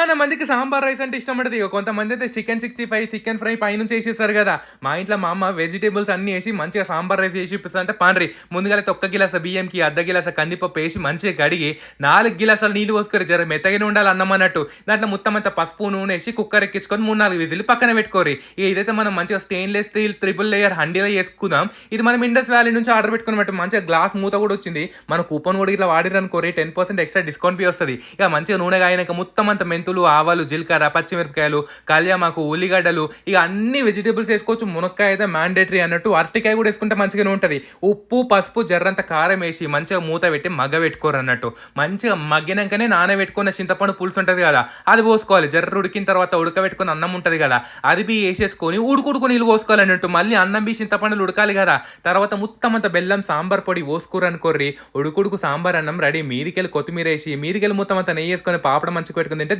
చాలా మందికి సాంబార్ రైస్ అంటే ఇష్టం ఉండదు. ఇగ కొంతమందయితే చికెన్ 65, చికెన్ ఫ్రై పైనుంచి ఏసేస్తారు గదా! మా ఇంట్లో మా అమ్మ వెజిటబుల్స్ అన్నీ ఏసి మంచిగా సాంబార్ రైస్ చేసి ఇప్పిస్తా అంటే పాండ్రి ముందుగాలైతే ఒక్క గిలాస బియ్యంకి అర్ధ గిలాస కందిపప్పు ఏసి మంచిగా కడిగి 4 గిలాసాలు నీళ్లు పోసుకోరి జర మెత్తగానే ఉండాలి అన్నం అన్నట్టు. దాంట్లో మొత్తం అంతా పసుపు, నూనె ఏసి కుక్కర్ ఎక్కించుకొని 3, 4 విజిల్లు పక్కన పెట్టుకోరి. ఇదైతే మనం మంచిగా స్టెయిన్‌లెస్ స్టీల్ ట్రిపుల్ లేయర్ హండీలో చేసుకుందాం. ఇది మనం ఇండస్ వ్యాలీ నుంచి ఆర్డర్ పెట్టుకున్నమాట. మంచిగా గ్లాస్ మూత కూడా వచ్చింది. మన కూపన్ కూడా ఇట్లా వాడిర్రనుకోరి 10% ఎక్స్ట్రా డిస్కౌంట్ బి వస్తది. ఇక మంచిగా నూనె కాగినాక మొత్తం అంతా మెంతులు, ఆవాలు, జీలకర్ర, పచ్చిమిరపకాయలు, కళ్యామాకు, ఉల్లిగడ్డలు ఇక అన్ని వెజిటబుల్స్ ఏసుకోవచ్చు. మునక్కాయ అయితే మ్యాండేటరీ అన్నట్టు. అరటికాయ కూడా ఏసుకుంటే మంచిగానే ఉంటది. ఉప్పు, పసుపు, జర్రంత కారం ఏసి మంచిగా మూత పెట్టి మగ్గబెట్టుకోరన్నట్టు. మంచిగా మగ్గినంకనే నానబెట్టుకున్న చింతపండు పులుసు ఉంటది కదా! అది పోసుకోవాలి. జర్ర ఉడికిన తర్వాత ఉడకబెట్టుకున్న అన్నం ఉంటది కదా! అది బి ఏసేసుకొని ఉడుకుడుకు నీళ్ళు పోసుకోవాలన్నట్టు. మళ్ళీ అన్నం బి చింతపండులు ఉడకాలి కదా! తర్వాత మొత్తం అంతా బెల్లం, సాంబార్ పొడి పోసుకుర్రనుకోర్రి ఉడుకుడుకు సాంబార్ అన్నం రెడీ. మీదికెళ్ళి కొత్తిమీరేసి, మీదికెళ్ళి మొత్తం అంతా నెయ్యేసుకొని పాపడం మంచిగా పెట్టుకొని తింటే